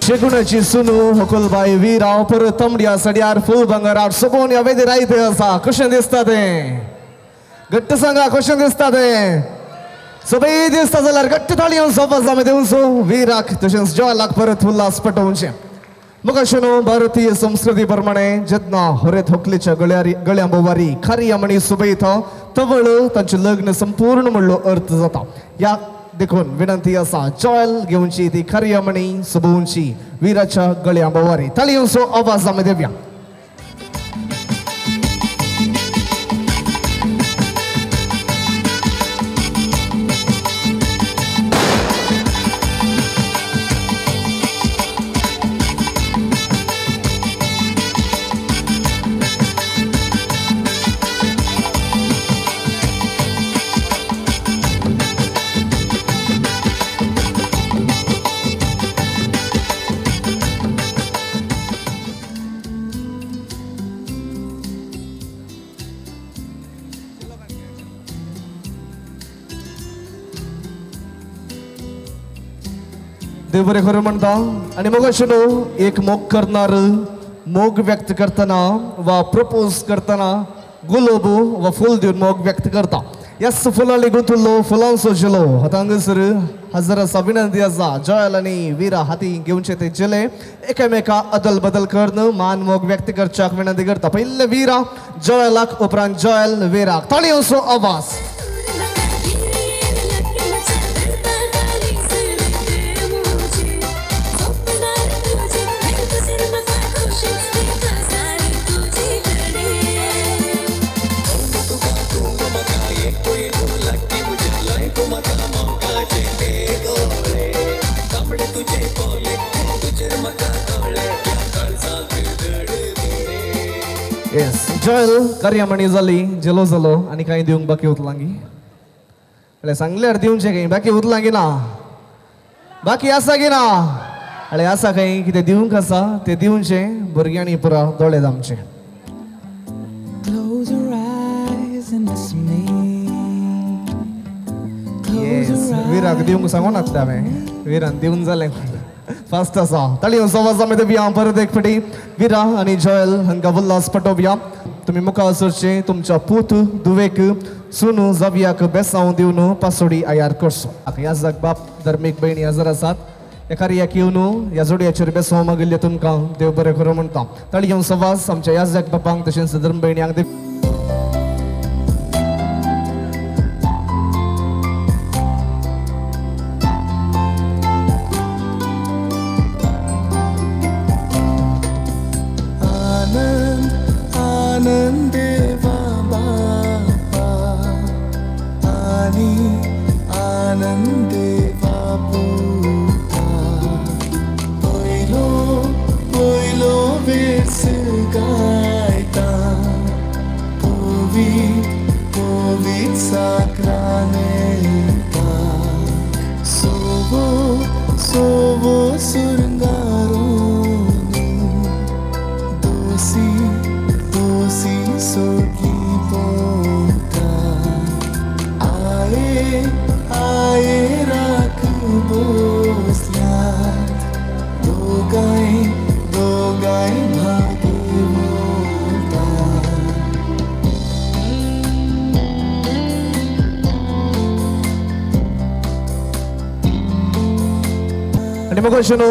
शेगुणाची सुनू हकुलबाई वीराव पर तमड्या सड्यार फुल भंगारात सोबोन या वेदी रायते असा कशें दिसता तें घट्ट सांगा कशें दिसता तें सगळी दिसता जाल्यार घट्ट ताळयो सोबत जामे दिवचो वीराक तशेंच जॉयलाक परत उल्हास पटोवचें मग अशें भारतीय संस्कृती प्रमाणे जेन्ना होरेत होकलेच्या गळ्या बोवारी खारी मणी सुबयता तवळ तांचें लग्न संपूर्ण म्हणलो अर्थ जाता या देखून विनंती असा जॉयल घेवची ती खारी मणी सुबोवची वीराच्या गळ्या बोवारी ताळयोंचो आवाज आमी देवया देव बरें खरें म्हणटा आनी मग अशें एक मोग करणार मोग व्यक्त करतना वा प्रपोज करतना गुलाब वा फूल दिवन मोग व्यक्त करता ह्या फुलां लेगून तुल्लो फुलांचो जिलो हांगासर हजर आसा विनंती आसा जॉयल आनी वीरा हाती घेवचे ते जिले एकामेका अदल बदल करून मान मोग व्यक्त करच्याक विनंती करता पयले वीरा जॉयलाक उपरांत जॉयल वीराक ताळयोंचो आवाज येस जॉयल कार्यामणी जाली जेलो जालो आनी कांय दिवंक बाकी उरलांगी अरे सांगल्यार दिवचे खंय बाकी उरलांगी ना बाकी आसा की ना अरे आसा खंय कितें दिवंक आसा ते दिवचे भुरग्यांनी पुरा दोळे जावचे वीराक दिवंक सांगून नासलें हांवें वीरान दिवन जालें फास्ट आसा ताळयोंचो आवाज आमी दिवया परत एक फावटी वीरा आनी जॉयल हांकां उल्हास पटोवया तुमी मुखार सरचे तुमच्या पूत दुवेक सुनू जावयाक बेसांव दिवन पासोडी आयार करचो ह्या जाग बाप धर्मीक भयणी हजर आसात ह्या कार्याक येवन ह्या जोडयाचेर बेसांव मागिल्ले तुमकां देव बरें खरो म्हणटा ताळयोंचो आवाज आमच्या ह्या जाग बापांक तशेंच धर्म भयण्यांक दिव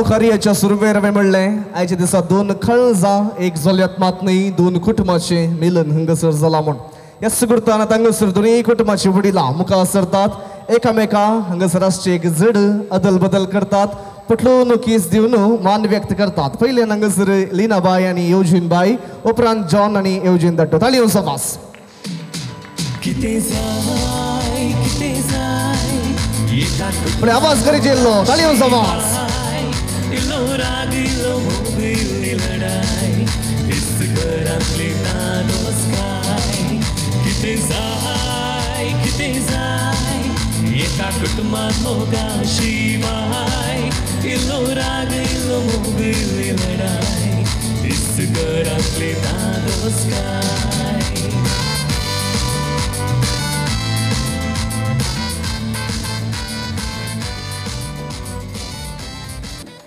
कार्याच्या सुरवेर हांवें म्हणलें आयच्या दिसा दोन खळजां एक जोल्यात मात न्ही दोन कुटुंबाचें मिलन हांगासर जालां म्हूण ह्या सुगुर्तान हांगासर दोनूय कुटुंबाची वडिलां मुखार सरतात एकामेका हांगासर आसचे एक जड अदल बदल करतात पटलून केस दिवन मान व्यक्त करतात पयल्यान हांगासर लिनाबाई आनी येवजीन बाई उपरांत जॉन आनी येवजीन धाडटा ताळयोंचो आवाज आवाज करी जेल्लो ताळयोंचो आवाज एका कुटुंबात मोगा शिवाय इल्लो राग इल्लो मोग इल्ली लढाई इस घरातले दादोस काय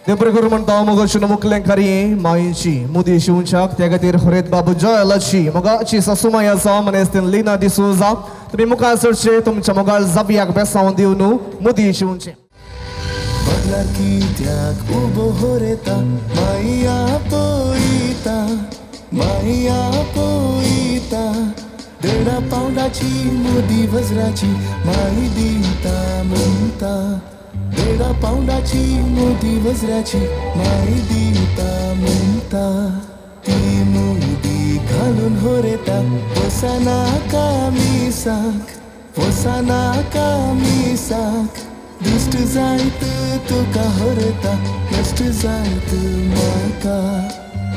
देवरे करून म्हणता मगोशन मुकलें खरी माईची मुदी शिवूनशाक त्या खातीर हरेत बाबू जयलची मोगाची ससुमाई आसा मनेस्तीन लिना डिसूजा तुम्ही मुखार सरचे तुमच्या मोगाळ जाबियाक बेसावन दिवन मुदी शिवूनचे बगलार कित्याक उबो हरेता माया पोयता देडा पावलाची मुदी वज्राची माई दिता म्हणटा देडा पावलाची मोदी वज्राची माई दिता म्हणटा ती मोदी घालून हरेता वसाना कामिसाक दिश्ट जायत तुका हरता नश्ट जायत म्हाका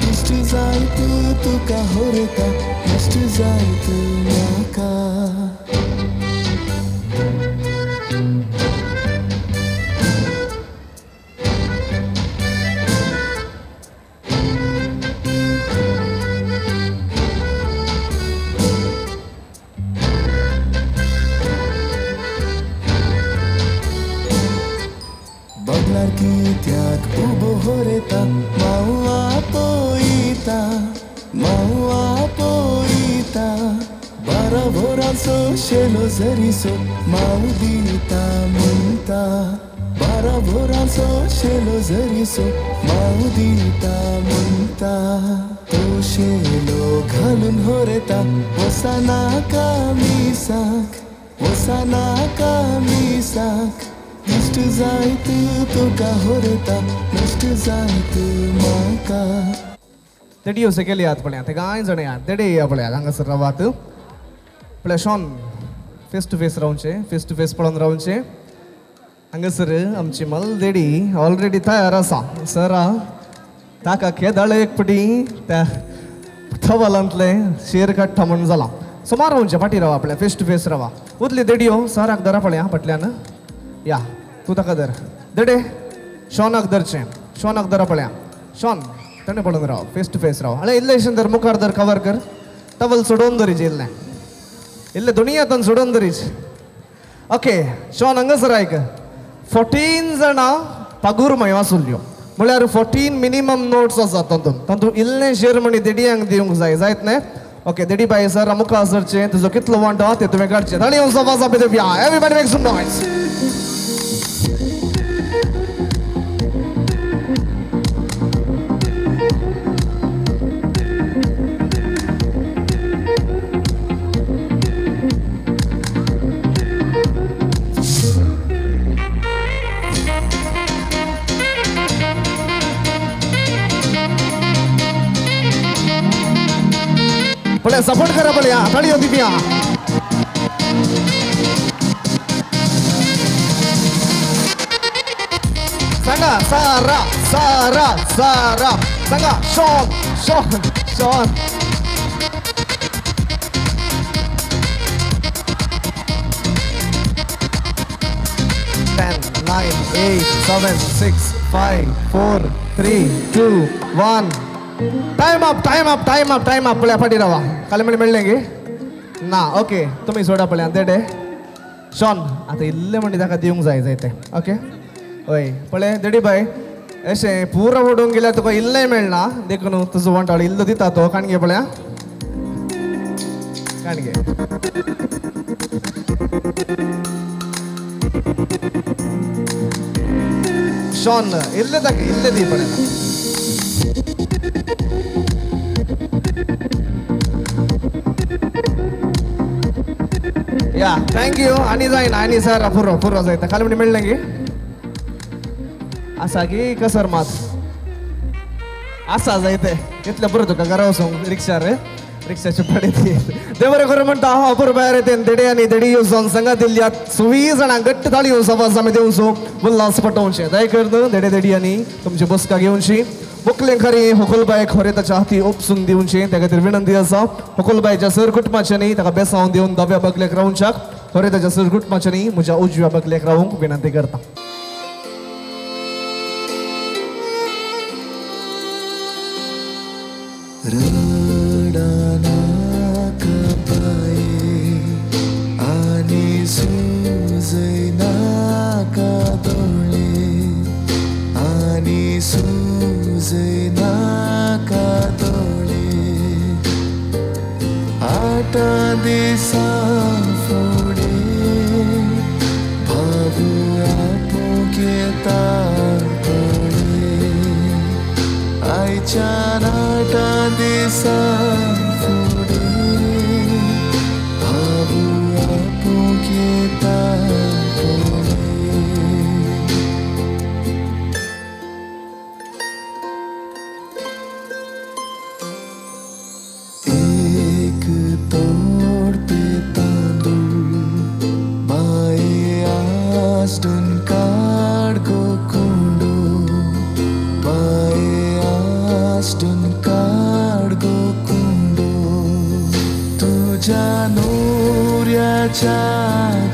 दिश्ट जायत तुका हरता नश्ट जायत म्हाका बगलार कित्याक उबो हरेता मावा पोयता बारा भोराचो शेलो जरीसो माव दिता म्हणटा बारा भोराचो शेलो जरीसो माव दिता म्हणटा तो शेलो घालून हरेता वसाना कामिसाक नश्ट जायत तुका हरता नश्ट जायत म्हाका तेडी येवसे केली आत पळया ते कांय जण यात तेडे या पळया हांगासर रावात पळया शॉन फेस टू फेस पळोवन रावचे हांगासर आमची मलदेडी ऑलरेडी तयार आसा सर ताका केदाळ एक पटी त्या थवालांतले शेर काडटा म्हण जाला सुमार रावचे फाटी रावा आपल्या फेस टू फेस रावा उतली देडयो सराक धरा पळया फाटल्यान या तू ताका धर देडे शॉनाक धरचें शॉनाक धरा पळया शॉन ताणें पळोवन राव फेस टू फेस राव आनी इल्लें इशें धर मुखार धर कवर कर टवल सोडोवन धरीच इल्लें दोनी हातान सोडोवन धरीच ओके शॉन हांगासर आयक 14 जाणां पागूर माय वासुल्यो म्हळ्यार 14 मिनिमम नोट्स आसात तातूंत इल्लें शेर म्हणी देडयांक दिवंक जायत न्हय ओके देडी बाय सर मुखार सरचें तुजो कितलो वांटो तें तुवें काडचें ताळी येवन सफा सापी दिवया एवरीबॉडी मेक सम नॉइज पळया सपोर्ट करा पळया ताळी होती पिया सांगा सारा सारा सारा सांगा Shaun Shaun Shaun 10 9 8 7 6 5 4 3 2 1 time up पळया फाटी रावा काले म्हणे मेळ्ळें गे ना ओके तुमी सोडा पळया देडे शॉन आतां इल्लें म्हणजे ताका दिवंक जाय तें ओके हय पळय देडी बाय अशें पुरो ओडूंक गेल्यार तुका इल्लें मेळना देखून तुजो वांटाळ इल्लो दिता तो काण घे पळया काण घे शॉन इल्लें ताका इल्लें दी पळय या थँक्यू आनी जायना आनी सर पुरो जायता खाली म्हणजे मेळ्ळें गे आसा गे कसर मात आसा जायते इतलें पुरो तुका घरा वचूंक रिक्षाचे भाडे ती देवरे करून म्हणटा हांव पुरो भायर येते देडे आनी देडी येवचोन संगात दिल्ल्या 20 जाणां घट्ट ताळी सवास आमी दिवचो उल्हास पटोवचें दय कर देडे देडी आनी तुमची बसका घेवची मुकलें खरी होकुलबाई खरे ताच्या हाती उपसून दिवचे त्या खातीर विनंती आसा होकुलबाईच्या सर कुटुंबाच्यांनी ताका बेसावन दिवन दाव्या बगलेक रावच्याक खरे ताच्या सर कुटुंबाच्यांनी म्हज्या उजव्या बगलेक रावूंक विनंती करता सुजय नाका दोळे आनी सुझैना कातोळे आटा दिसा फुडे भावू आपुकेता तोळे आयच्या आटा दिसा फुडे भावू आपुकेता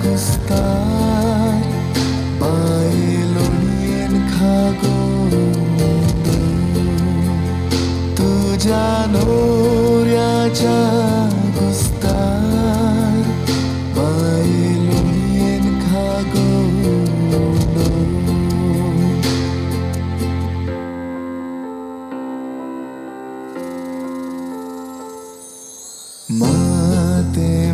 Gustar bailonien khagondo tuja noryacha gustar bailonien khagondo mate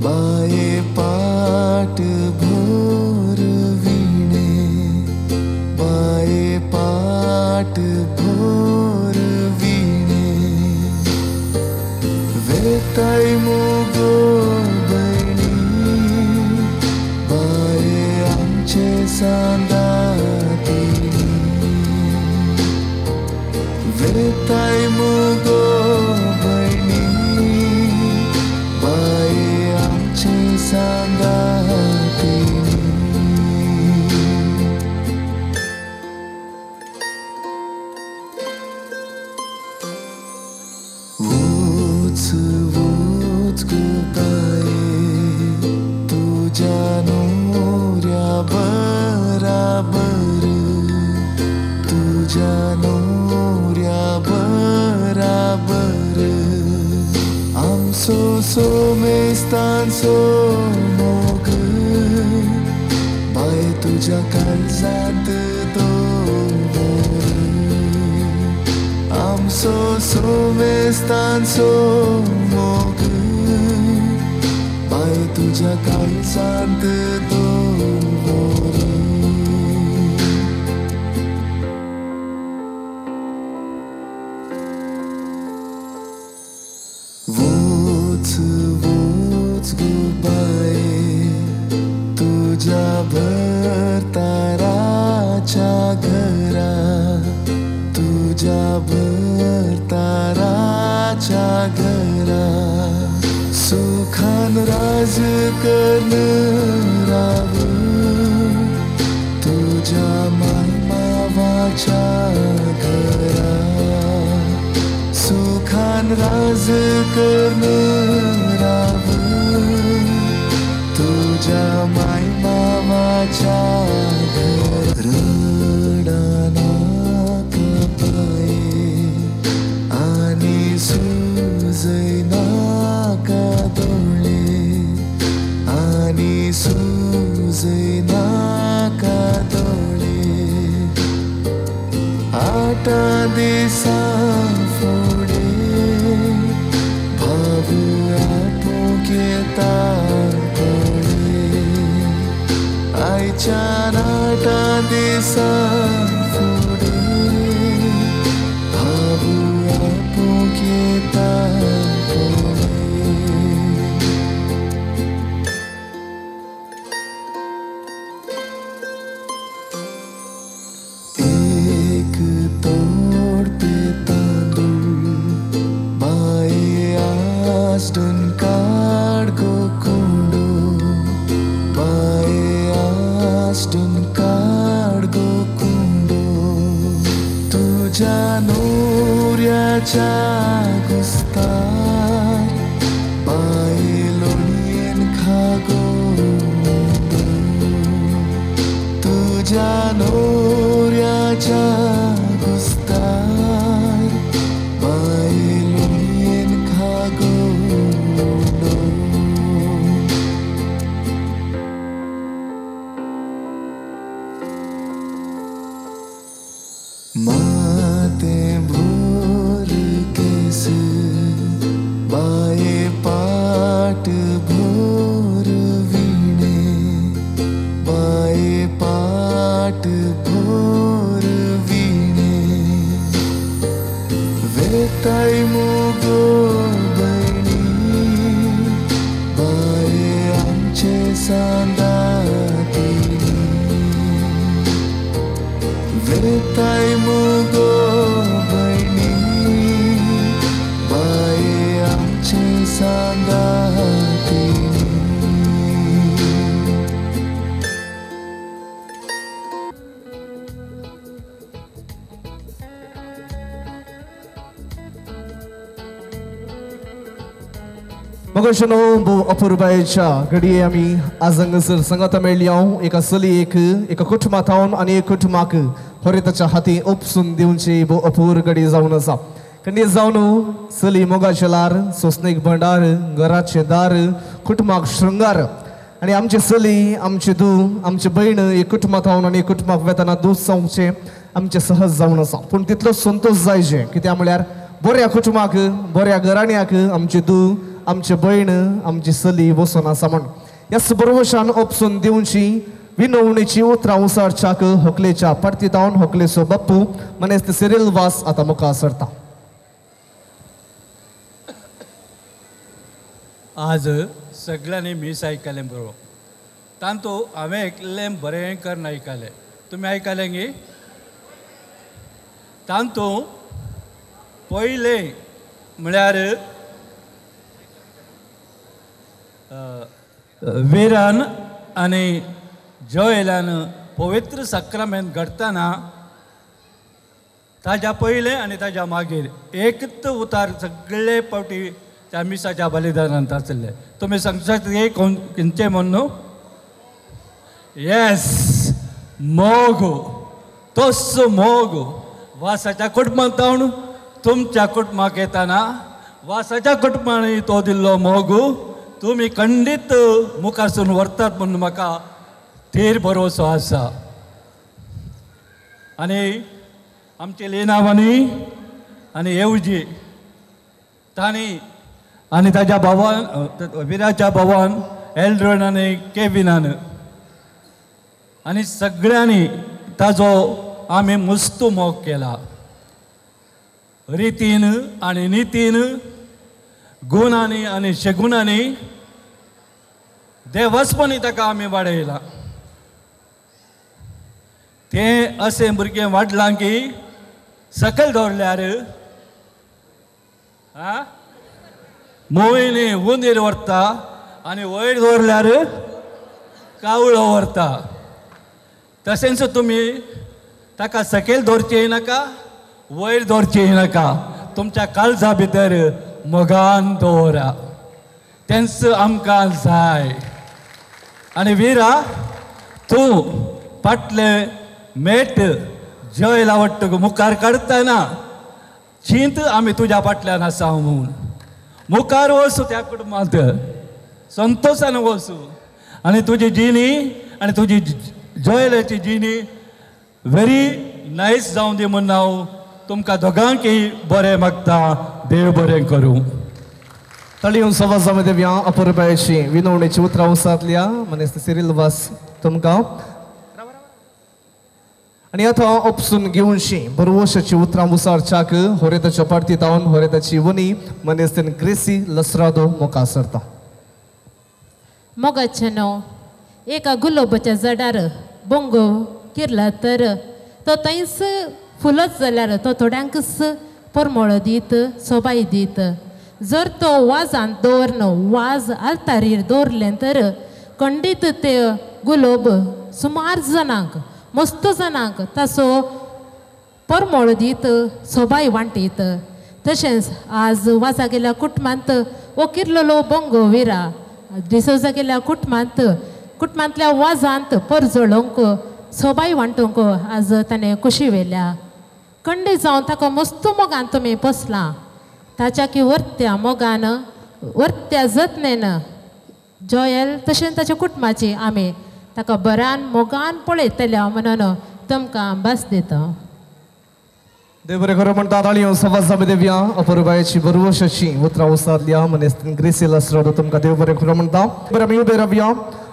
बाये पाट भोर वीणे बाये पाट भोर वीणे वेताई मुगो बहिणी बाये आमचे सांगातिणी वेताई मुगो So mestan so mog bae tuja kalzat dovor am so mestan so mog bae tuja kalzat dovor भरताराच्या घरा तुझ्या भरताराच्या घरा सुखान राज करणाराव तुझ्या मायमावाच्या घरा सुखान राज करणाराव तुझ्या मायमावाच्या रडाना कपाये आणि सुजैना कातोळे आणि सुजैना कातोळे आटा दिसा फुडे भावू आपुकेता आयच्या आटा दिसा फुडे भावू आपुकेता एक तोडते तांदूळ बाये आसडून काढ गो कुंडू बाये आसडून काढ गो कुंडू तुझ्या नोऱ्याच्या गुस्तार बाये लोणीन खागो तुझ्या नोऱ्याच्या गुस्तार बाये लोणीन खागो माते भोर केस बाये पाट भोर वीणे बाये पाट भोर वीणे वेताई मुगो बहिणी बाये आमचे सांदातिनी वेताई मुगो बहिणी बाये आमचे सांदातिनी मगशनो बो अपूर्बायच्या घडये आमी आज हांगासर सांगात मेळ्ळी हांव एका चलयेक एका कुटुंबांत आनी एक कुटुंबाक हरिताच्या हाती उपसून दिवची बो अपूर घडी जावन आसा खंडीत जावन चली मोगाचेलार सोसणेक भंडार घराचे दार कुटुंबाक शृंगार आनी आमची चली आमची धूव आमची भयण एक कुटुंबांत आनी एक कुटुंबाक वेतना दूध जावचे आमचे सहज जावन आसा पूण तितलो संतोष जायचे कित्याक म्हळ्यार बऱ्या कुटुंबाक बऱ्या घराण्याक आमची धूव आमची भयण आमची चली बसून आसा म्हण ह्या बरोवशान उपसून दिवची विनवणेची उतरां उसारच्याक हकलेच्या परतीतावन हकलेचो बाप्पू मनेस्त सिरिल वास आतां मुखार सरता. आज सगळ्यांनी मीस आयकलें बरोबर तांतू हांवें आयकलें बरें करून आयकलें तुमी आयकलें गे तांतू पयलें म्हळ्यार विरान आनी जोएलान पवित्र सक्रामेंत घडतना ताज्या पयलें आनी ताज्या मागीर एकच उतार सगळे फावटी त्या मिसाच्या बलिदानांत आसले तुमी सांगशात हे खंयचे म्हण न्हू येस मोग तोच मोग वासाच्या कुटुंबांत जावन तुमच्या कुटुंबाक येताना वासाच्या कुटुंबांनी तो दिल्लो मोग तुमी खंडीत मुखारसून व्हरतात म्हणून म्हाका थीर भरोसो आसा आनी आमचे लेनावानी आनी येवजी तांणी आनी ताज्या भावान विराच्या भावान एल्ड्रन आनी केविनान आनी सगळ्यांनी ताजो आमी मुस्तू मोग केला रितीन आनी नितीन गुणांनी आनी शगुणांनी देवस्पणी ताका आमी वाडयला तें अशें भुरगें वाडलां की सकयल दवरल्यार मोहिनी उंदीर व्हरता आनी वयर दवरल्यार कावळो व्हरता तशेंच तुमी ताका सकयल दवरचेंय नाका वयर दवरचेंय नाका तुमच्या काळजा भितर मोगान दवरा तेंच आमकां जाय आनी विरा तूं फाटले मेट जय लावट मुखार काडतना चिंत आमी तुज्या फाटल्यान आसा म्हणून मुखार वचू त्या कुटुंबांत संतोशान वचू आनी तुजी जिणी आनी तुजी जयलाची जिणी व्हेरी नायस जावं दी म्हूण हांव तुमकां दोगांकय बरें मागता देव बरें करूं. तळीवन समाजामध्ये व्या अपूर्बायची विनवणेची उतरां उसातल्या मनेस्त सिरिल वास तुमकां आनी आतां उपसून घेवनशी बरोवशाची उतरां उसारच्याक होरेताच्या परतीतावन होरेताची वनी मनेस्तेन ग्रेसी लसरादो मुखार सरता. मोगाचेनो एका गुलाबाच्या झाडार बोंगो किरला तर तो थंयच फुलत जाल्यार तो थोड्यांकच परमळ दीत सोबाय दीत जर तो वाजांत दवरन वाज आलतारीर दवरलें तर खंडीत ते गुलाब सुमार जाणांक मस्त जाणांक ताचो परमळ दीत सोबाय वांटीत तशेंच आज वाजा गेल्या कुटुंबांत वो किरलेलो बोंगो विरा डिसोजा गेल्या कुटुंबांतल्या वाजांत परजळोंक सोबाय वांटोंक आज ताणें कुशी वेल्या खंडीत जावन ताका मस्त मोगान तुमी बसलां ताच्या की वर्त्या मोगान वर्त्या जतनेन जोयल तशेंच ताच्या कुटुंबाची आमी ताका बऱ्यान मोगान पळयतल्या म्हणून तुमकां भास दिता. देव बरें करूं म्हणटा ताळयो सवाज जामे देवया अपुरबायेची बरवशाची उतरां उसादल्या मनेस्तीन ग्रेसीला स्रोड तुमकां देव बरें करूं म्हणटा बरें आमी उबे रावया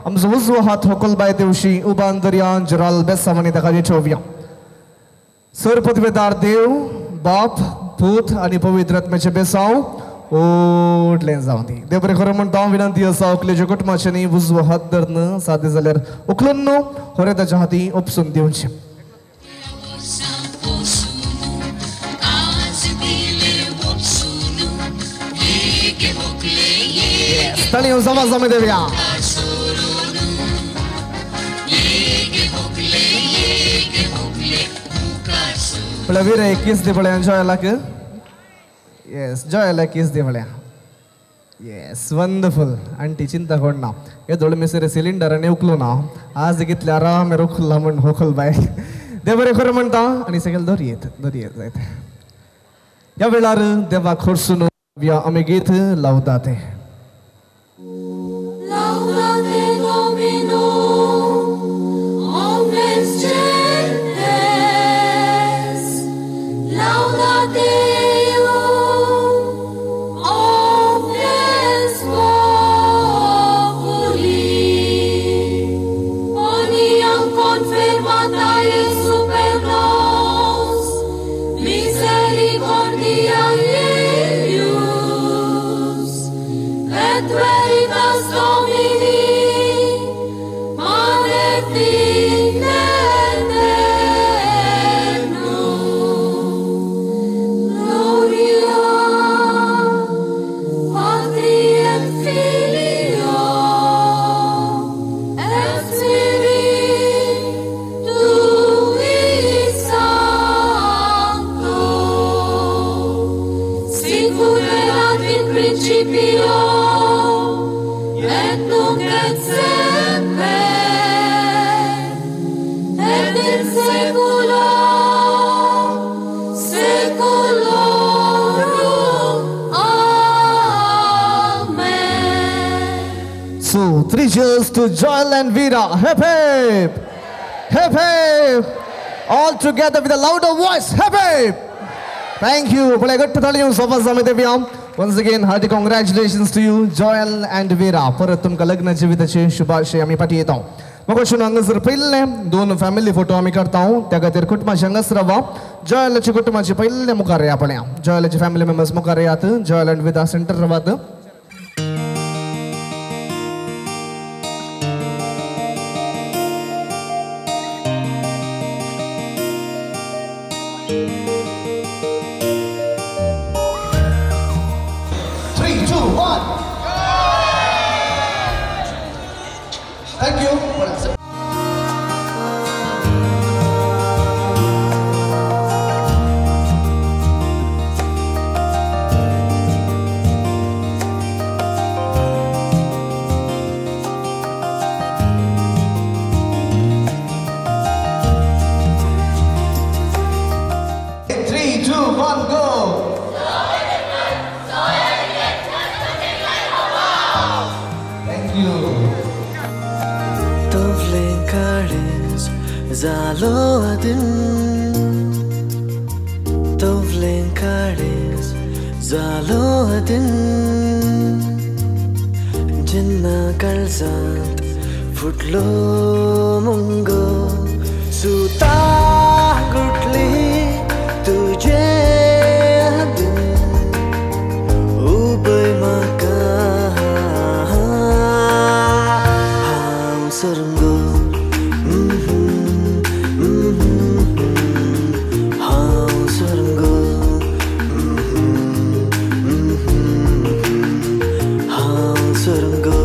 आमचो उजवो हात होकलबाय देवशी उबान दर्या जराल बेसावणी ताका ठेवया सर पदवेदार देव बाप पूत आनी पवित्र आत्म्याचे बेसांव ओडलें जावं दी देव बरें करूं म्हणटा विनंती आसा अकलेच्या कुटुंबाच्यांनी उजवो हात धरन सादें जाल्यार उखलून न्हू खरें ताच्या हाती उपसून दिवचें ताळयो सवाज जामे देवया पळय वीर एक किस दे पळय जॉयलाक येस जॉयलाक किस दे पळय येस वंडरफुल आंटी चिंता कोण ना हे दोळ मिसरे सिलिंडराने उखलो ना आज कितले आराम उखला म्हण होखल बाय देव बरें खरें म्हणटा आनी सगळे दर्येत जायत ह्या वेळार देवाक खोरसून आमी गीत लावतात Laudate Domino, omnes gentes, laudate Deum, omnes populi, oniam confirmata super nos, misericordia eius, et veritas Domini manet in aeternum. Gloria Patri et Filio et Spiritui Sancto, sicut erat in principio et nunc et semper et in saecula saeculorum. Amen. So, 3 cheers to Joel and Veera. Hip hip! Hip hip! All together with a louder voice. Hip hip! Thank you. Play good to you. Once again, hearty congratulations to you, Joel and Veera. परत तुमकां लग्न जिविताचे शुभाशय आमी पाठयता. म्हाका अशें हांगासर पयले 2 family photo आमी करता त्या खातीर कुटुंबाचे हांगासर रावा जॉयलाच्या कुटुंबाचे पयले मुखार या पळया जॉयलाचे फॅमिली मेंबर्स मुखार यात जॉयल एंड वेदा सेंटर रावात Thank you. Zalo adin Tovlen kares Zalo adin Jinna kalzant Futlo mungo Suta gutli Tuje adin Ubay maka Ham sarungo Surga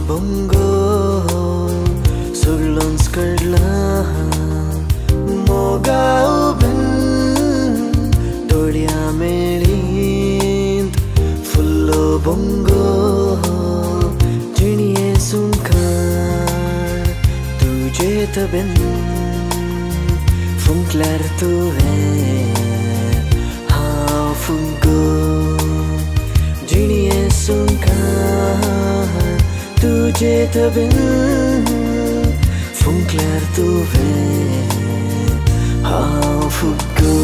bongo suglons kadla moga ubin dodia melint fullo bongo jiniye sunkan tujhe tabin funklar tu hai ha fungo jiniye sunkan tujhe tabin funklar tu hai ha fungo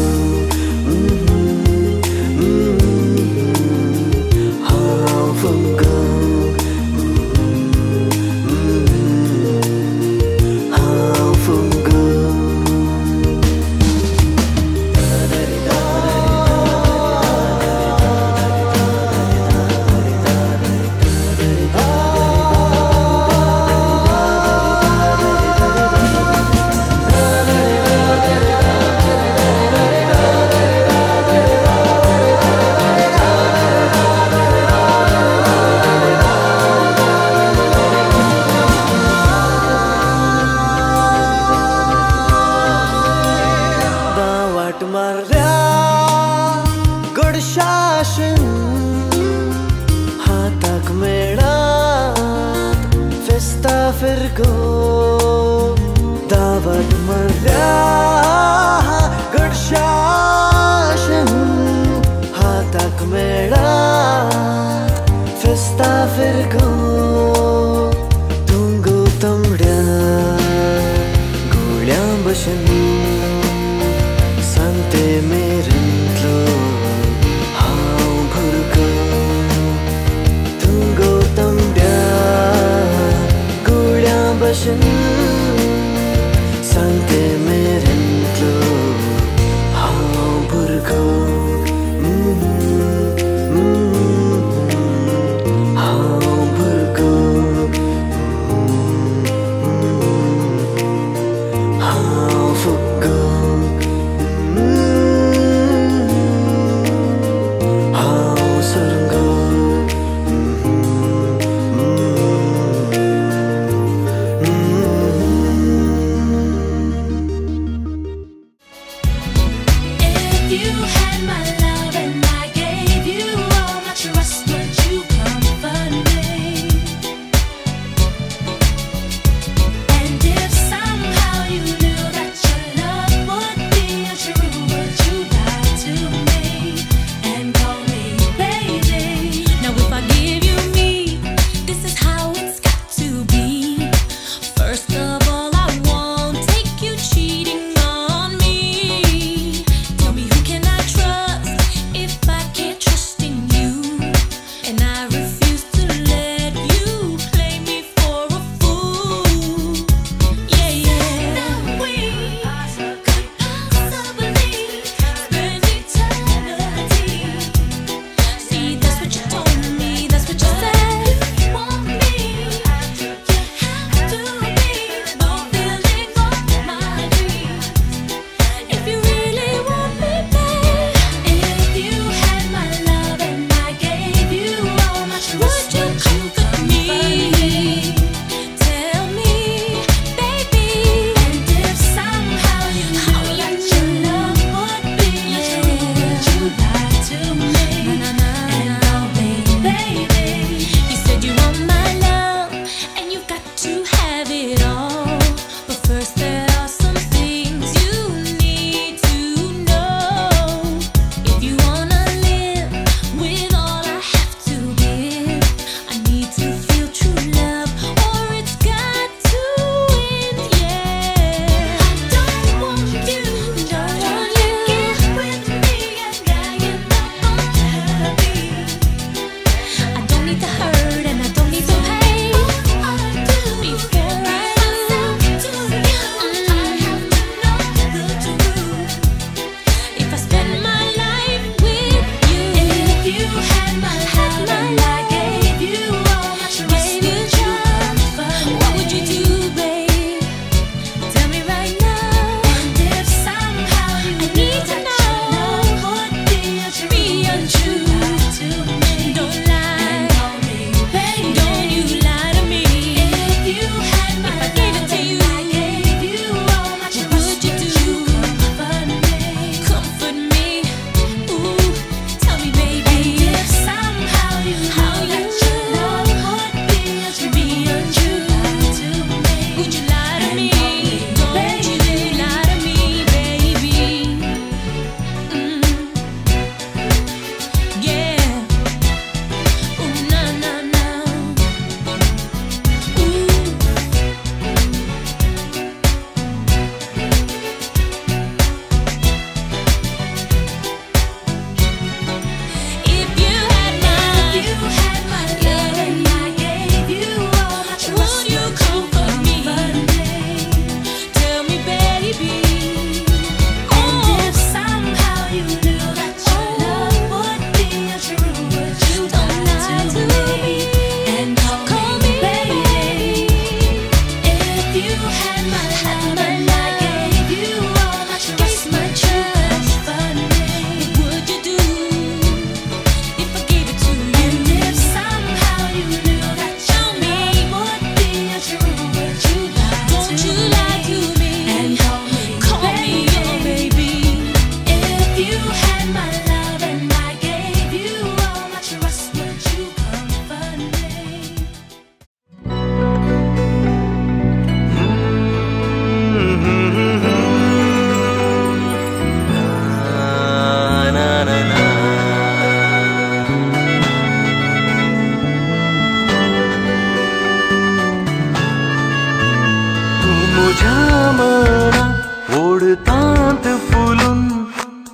फुलून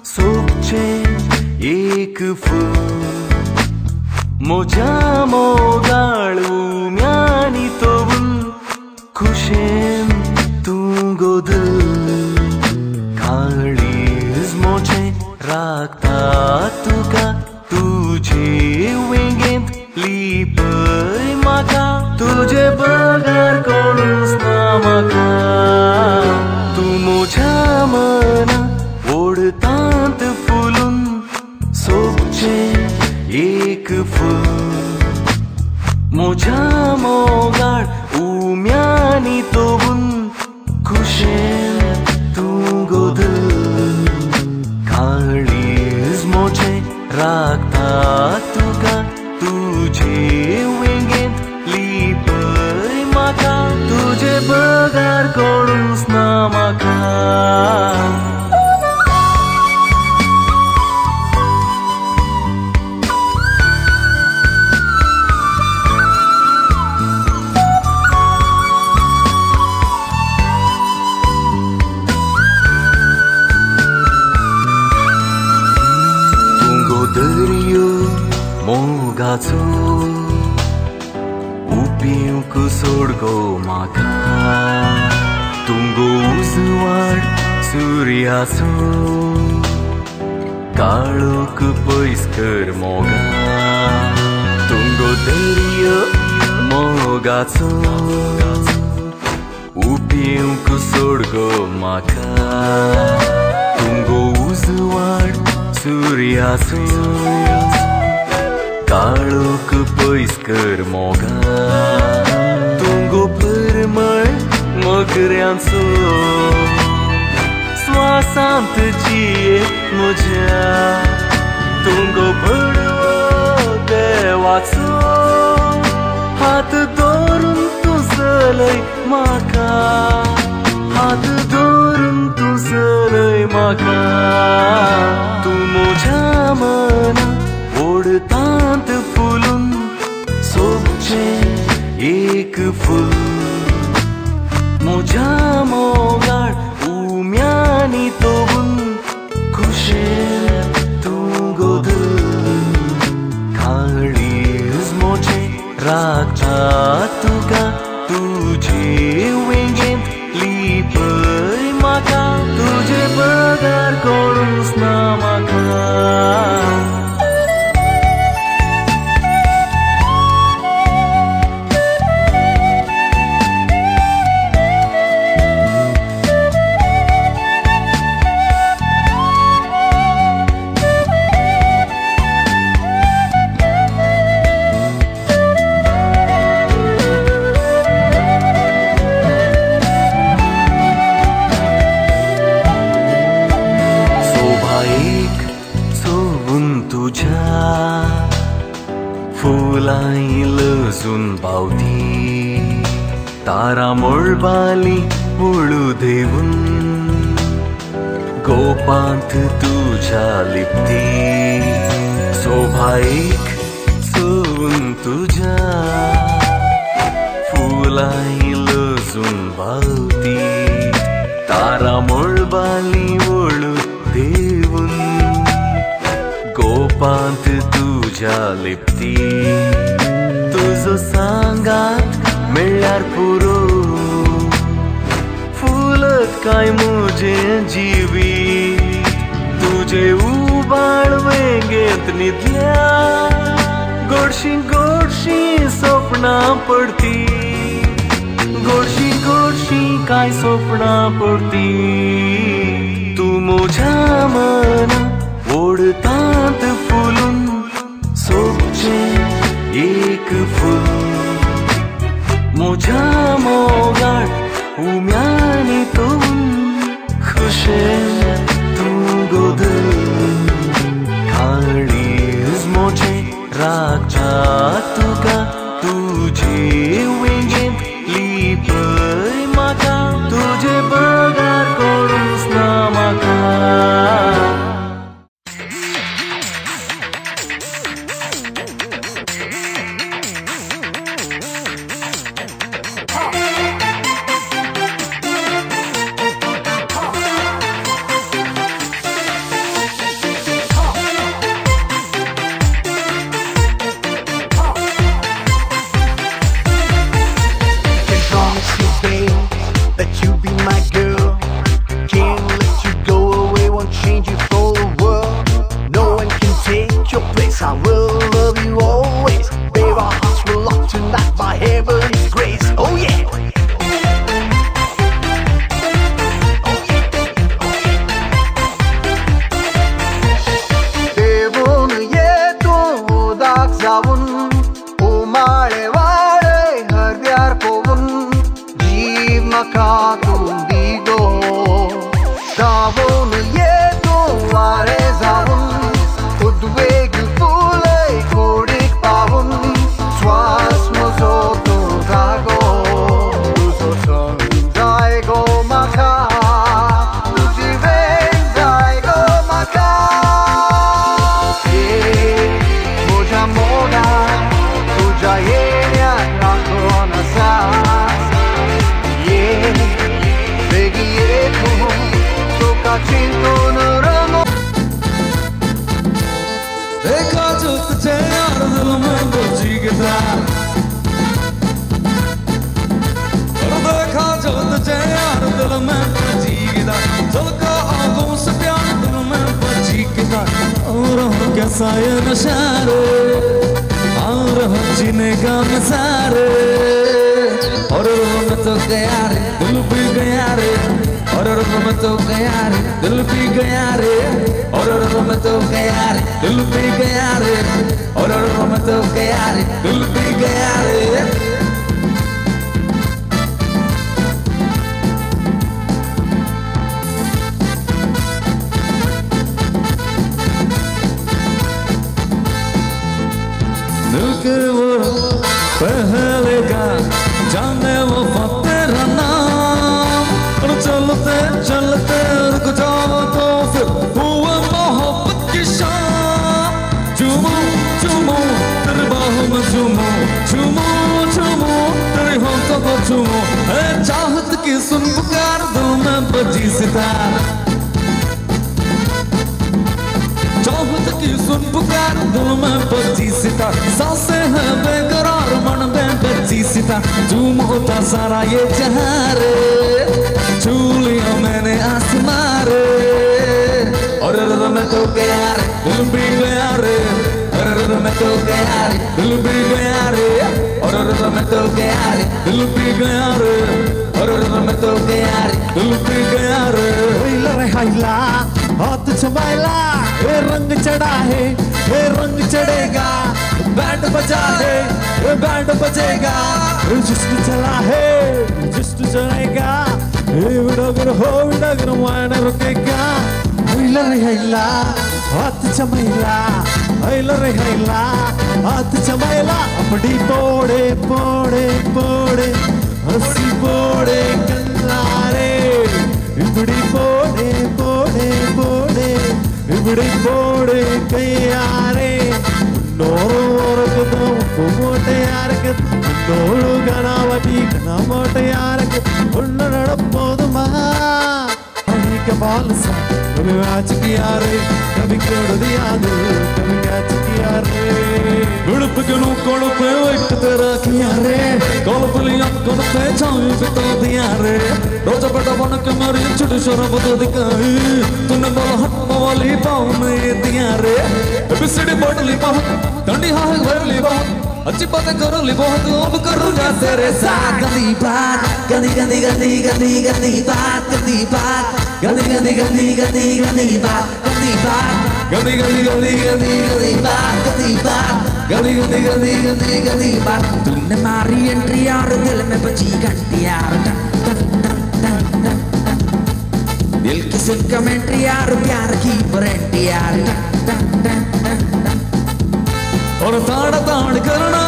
सोबचे एक फूल म्हज्या मोगाळ उम्यांनी तोवून खुशेन तूं गोदल काळीज मोचें राखता तुका तुजे वेंगेंत लिपय म्हाका तुजे बगार कोणूच ना म्हाका तूं म्हज्या मना ओडतांत फुलून सोबचें एक फूल म्हज्या मोगाळ उम्यांनी तोवून खुशेन तूं गोदल काळीज मोचें राखता तुका तुजे वेंगेंत लिपय म्हाका तुजे बगार कोणूच ना म्हाका दर्यो मोगाचो उपिवंक सोड गो म्हाका तुंगो उजवाड सुर्याचो काळोख पयस कर मोगा तुंगो दर्यो मोगाचो उपिवंक सोड गो म्हाका तुंगो उजवाड सुर्याचो काळोख पयस कर मोगा तुंगो परमळ मोगऱ्यांचो स्वासांत जिये म्हज्या तुंगो बडवो देवाचो हात धरून तूं चलय म्हाका हात धरून तूं चलय म्हाका तूं म्हज्या मना ओडतांत फुलून सोबचें एक फूल म्हज्या मोगाळ उम्यांनी तोवून खुशेन तूं गोदल काळीज मोचें राखता तुका तुजे वेंगेंत लिपय म्हाका तुजे बगार कोणूच ना म्हाका फुलांय लजून बावती तारा मोळबाली मुळू देवून गोपांत तुझ्या लिपती सोभाईक चोवून तुझ्या फुलांय लजून बावती तारा मोळबाली मुळू देवून गोपांत तुझ्या लिपती तुजो सांगात मेळ्ळ्यार पुरो फुलत काय म्हजें जिवी तुजे उबाळ वेंगेंत न्हिदल्या गोडशीं गोडशीं सपनां पडती गोडशीं गोडशीं काय सपनां पडती तूं म्हज्या मना ओडतांत फुलून सोबचें एक फूल म्हज्या मोगाळ उम्यांनी तोवून खुशेन तूं गोदल काळीज मोचें राखता तुका तुजे वेंगेंत लिपय म्हाका तुजे बगार कोणूच ना म्हाका contigo. Davon yeto arezavun, udveg fulei kodik pavun, swas mozoto dago, uso son daigo maka, tuji ven daigo maka. Moja moda, tuja yenya rakona sa. देखा जो तुझे यार दिल में बजी गिटार और देखा जो तुझे यार दिल में बजी गिटार झलका आंखों से प्यार दिल में बजी गिटार और कैसा ये नशा रे और जीने का मजा रे और मैं तो गया रे दिल भी गया रे और मैं तो गया रे दिल भी गया रे और मैं तो गया रे दिल भी गया रे और मैं तो गया रे दिल भी गया रे दिल के वो पहले का जाने वो तेरा नाम और चलते चलते रुक जाओ तो फिर हुआ मोहब्बत की शाम चूमो चूमो तेरे बाहों में चूमो चूमो चूमो तेरे होठों को चूमो है चाहत की सुन पुकार दिल में बजी सितार चाहत की सुन पुकार दिल में बजी सितार सांसें हैं बेकरार मन में बजी सितार झूम होता सारा ये जहां रे छू लिया मैंने आसमां रे और मैं तो गया रे दिल भी गया रे और मैं तो गया रे दिल भी गया रे और मैं तो गया रे दिल भी गया रे और मैं तो गया रे दिल भी गया रे हाइला हाथ छमाइला ये रंग चढ़ा है ये रंग चढ़ेगा बैंड बजा है ये बैंड बजेगा जिस्म चला है जिस्म चढ़ेगा ये विडगर हो विडगर वाण रुकेगा हाइला रे हाइला हाथ छमाइला हाइला रे हाइला हाथ छमाइला अपनी पोड़े पोड़े पोड़े हंसी पोड़े कंगारे इबड़ी पोड़े पोड़े पोड़े इबड़ी पोड़े कयारे नोरो वरकदो मोटे यारक नोरो गणावटी गना मोटे यारक उन्न नडपोदुमा हनी के बाल सा कभी मैच किया रे कभी कोड़ दिया दे कभी कैच किया रे उड़प गनु कोड़ पे एक तेरा किया रे कोल पुलिया कोड़ पे छाई बिता दिया रे रोज बड़ा बन के मारी छुट शराब तो दिखाई तूने बोला हट वाली पाँव में दिया रे बिस्ड़ी बोतली बहुत ठंडी हाँ भरली बहुत अच्छी बातें करो ली बहुत अब करूँगा तेरे साथ गंदी बात गंदी गंदी गंदी गंदी गंदी बात गंदी बात गंदी गंदी गंदी गंदी गंदी बात गंदी बात गंदी गंदी गंदी गंदी गंदी बात गंदी बात गंदी गंदी गंदी गंदी गंदी बात तूने मारी एंट्री यार दिल में बची घंटी यार दिल की सुन कमेंट्री यार प्यार की वारंटी यार और ताड़ ताड़ करना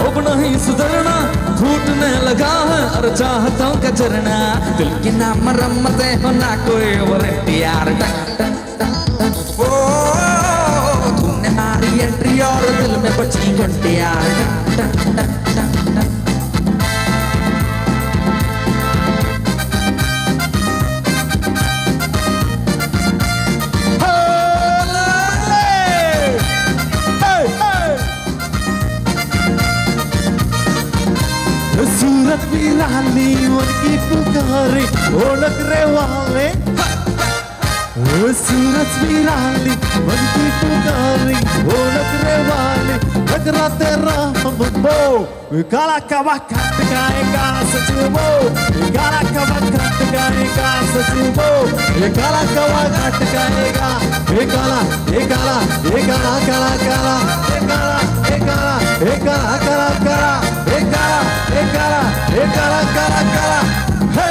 अब नहीं सुधरना फूटने लगा है और चाहता हूँ कचरना दिल की ना मरम्मतें हो ना कोई वारंटी यार तूने मारी एंट्री और दिल में बची घंटी यार सूरत भी लाली उनकी पुकारे ओलक रे वाले सूरत भी लाली उनकी पुकारे ओलक रे वाले नगरा तेरा हमो काला कवा काट गाएगा सचुमो काला कवा काट गाएगा सचुमो ये काला कवा काट गाएगा ये काला ये काला ये काला काला काला ये काला ये काला ये काला काला काला ये काला ये काला ये काला काला काला हे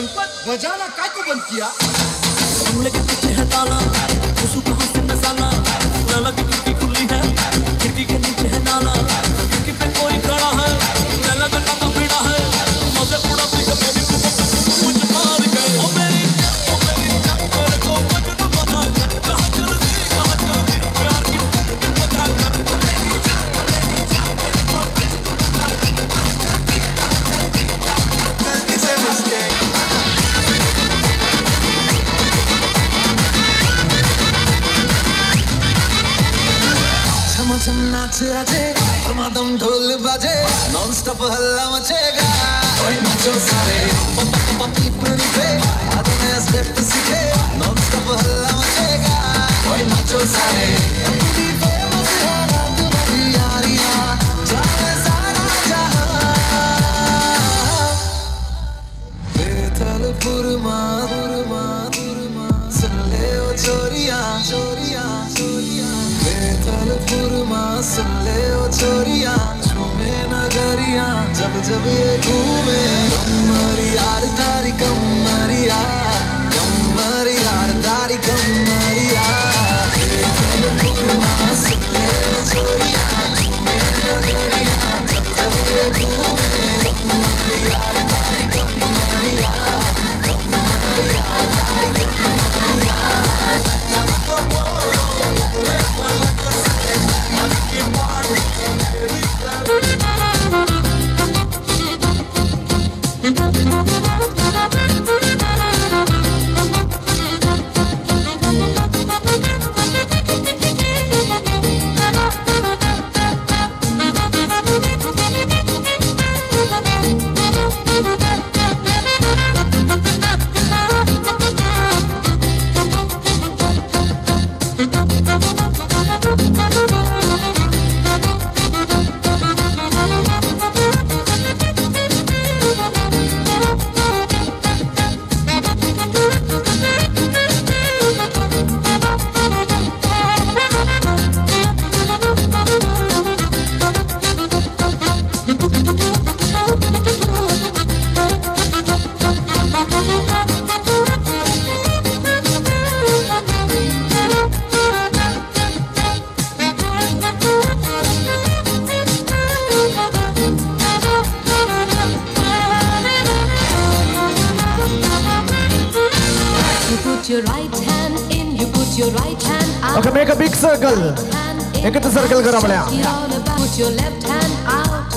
गणपत बजाना काय को बंद किया? कमले के पीछे है ताला, खुशबू कहाँ से मसाला, लाला की खिड़की खुली है, खिड़की के नीचे है नाला, खिड़की पे कोई खड़ा है, लाला का नाम पीड़ा है, मजे उड़ा पी के मेरी मुझे मार गए, ओ मेरी जान मेरे को मजनू बना, कहाँ चल दी प्यार की पता कर, मेरी जान मेरे को गलती से मिस्टेक छम नाच आजे धमाधम ढोल बाजे नॉन स्टॉप हल्ला मचेगा ओए नाचो सारे पपी पुरनी पे आज नया स्टेप सीखे नॉन स्टॉप हल्ला मचेगा ओए नाचो सारे अपनी फेमस है रात भरी यारियां जाने सारा जहां बेथल पुरमा सुन ले ओ चोरियां पुरमा सुन ले ओ चोरियां झूमे नगरियां जब जब ये घूमे कमर यार तारी कमरिया तारी कमरिया पुरमा सुन ले ओ चोरियां झूमे नगरियां जब जब ये घूमे कमर यार तारी कमरिया तारी कमरिया your right hand in, you put your right hand out. Okay, make a big circle. Make it a circle kara balaya. Put your left hand out,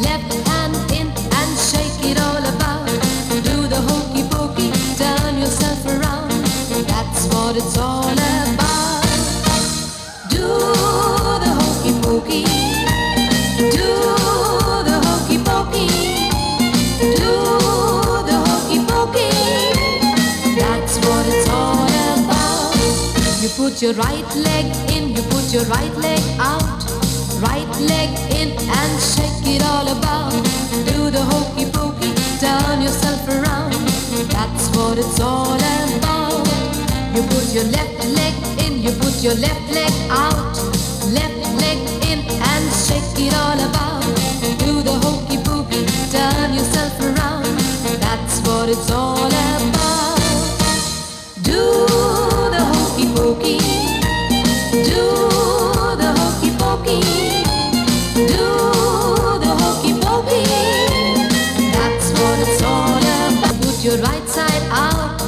left hand in, and shake it all about. Do the hokey pokey, turn yourself around. That's what it's all about. Do the hokey pokey, do the hokey pokey, do the hokey pokey. That's what it's all about. You put your right leg in, you put your right leg out. Right leg in and shake it all about. Do the hokey pokey, turn yourself around. That's what it's all about. You put your left leg in, you put your left leg out. Left leg in and shake it all about. Do the hokey pokey, turn yourself around. That's what it's all about. Do the hokey pokey, do the hokey pokey, do the hokey pokey. That's what it's all about. Put your right side out,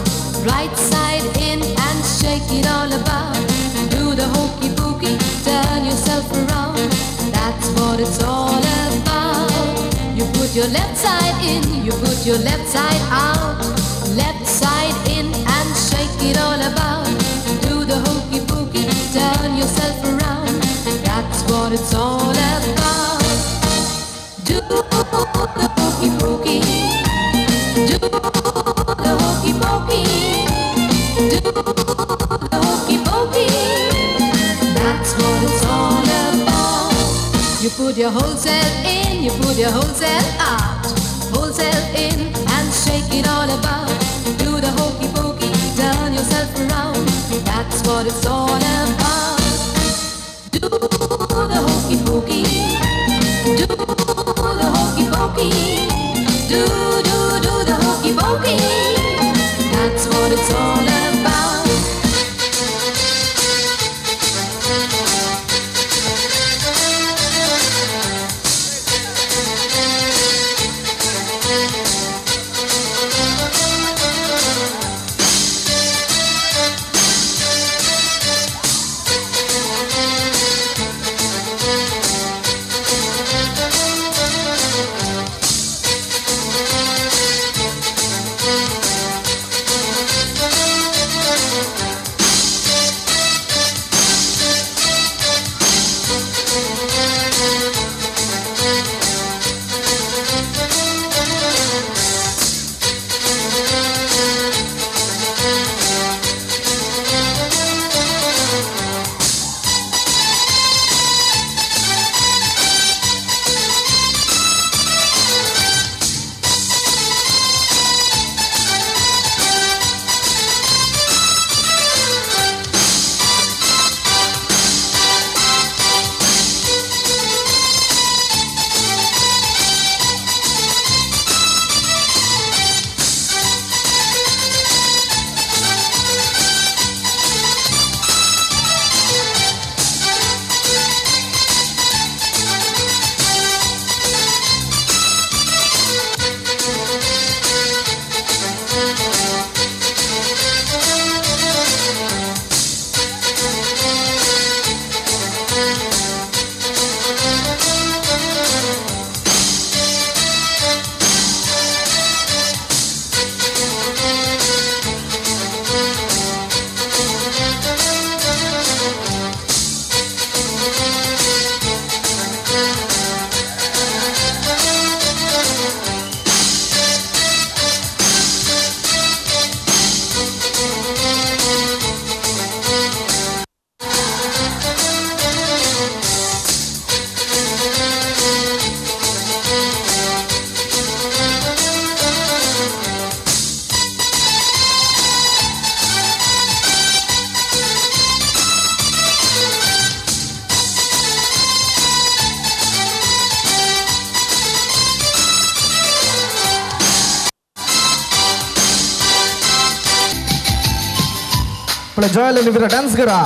right side in, and shake it all about. Do the hokey pokey, turn yourself around. That's what it's all about. You put your left side in, you put your left side out. Left side in and shake it all about. Do the hokey pokey, turn yourself around. That's what it's all about. Do the hokey pokey, do the hokey pokey, do the hokey pokey. That's what it's all about. You put your whole self in, you put your whole self out. Whole self in and shake it all about. Do the hokey pokey, turn yourself around. That's what it's all about. Do the hokey pokey, do the hokey pokey, do the hokey pokey. आपल्या जॉयल आणि विरा dance करा.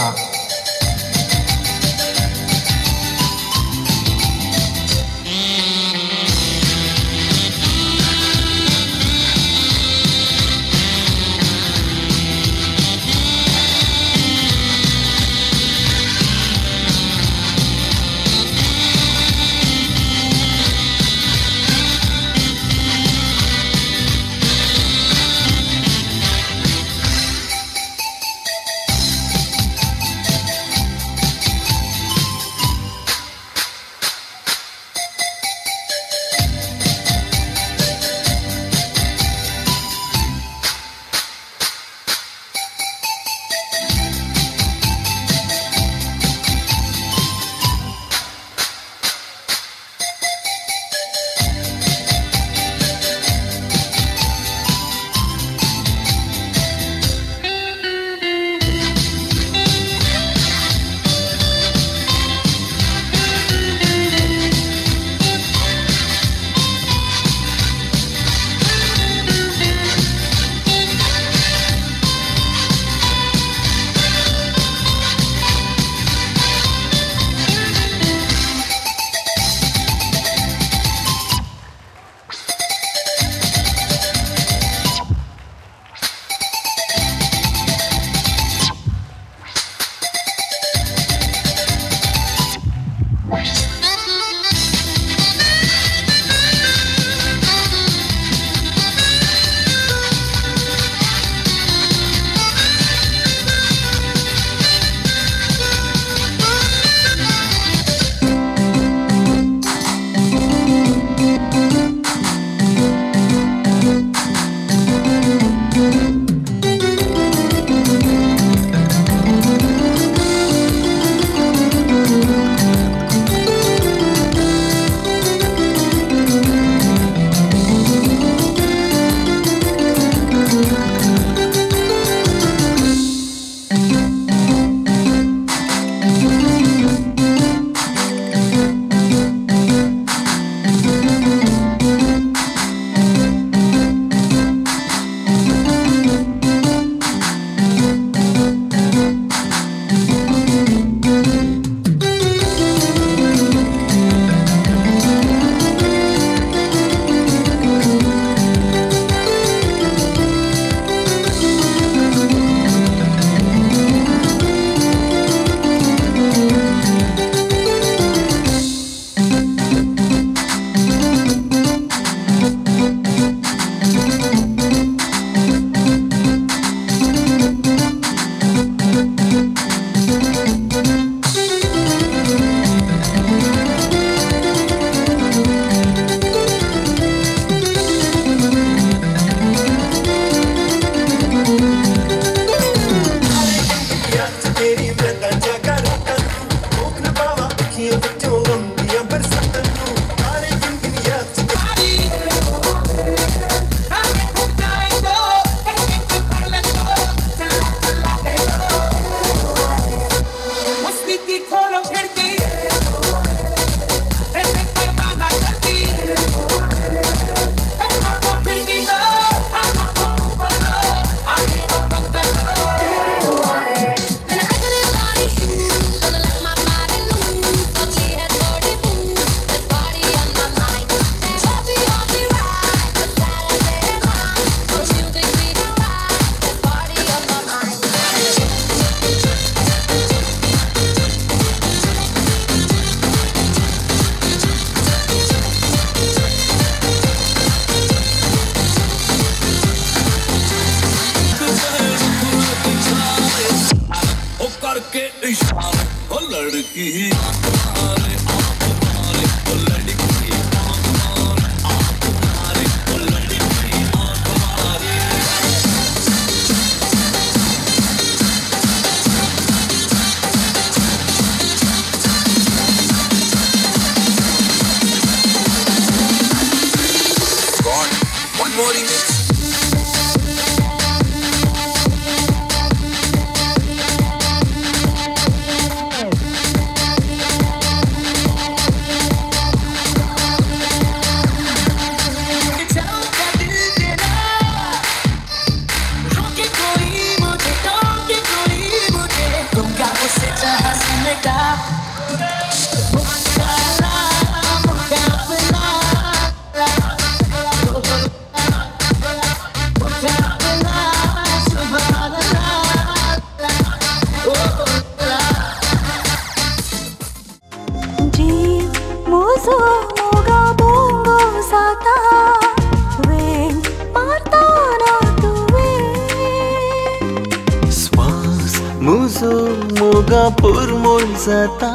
मोगा पुरमोळ जाता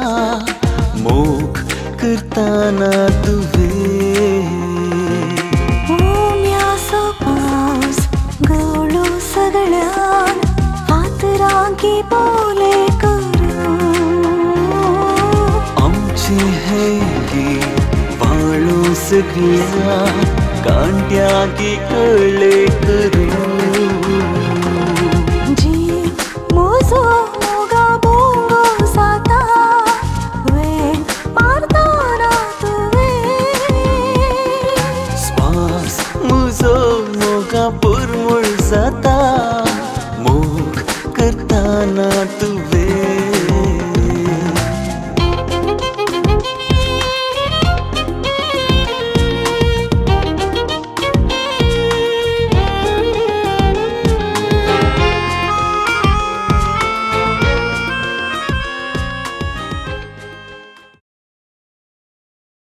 मोग करताना तुवे म्यासो पावस गळो सगळ्यान फातरांकी बोले करू आमची हेगी वाळू सगळ्या कांट्याकी कळे करू जी मोजो मोगा बोंगो जाता वेळ मारताना तुवे श्वास मुजो मोगा पुरमोळ जाता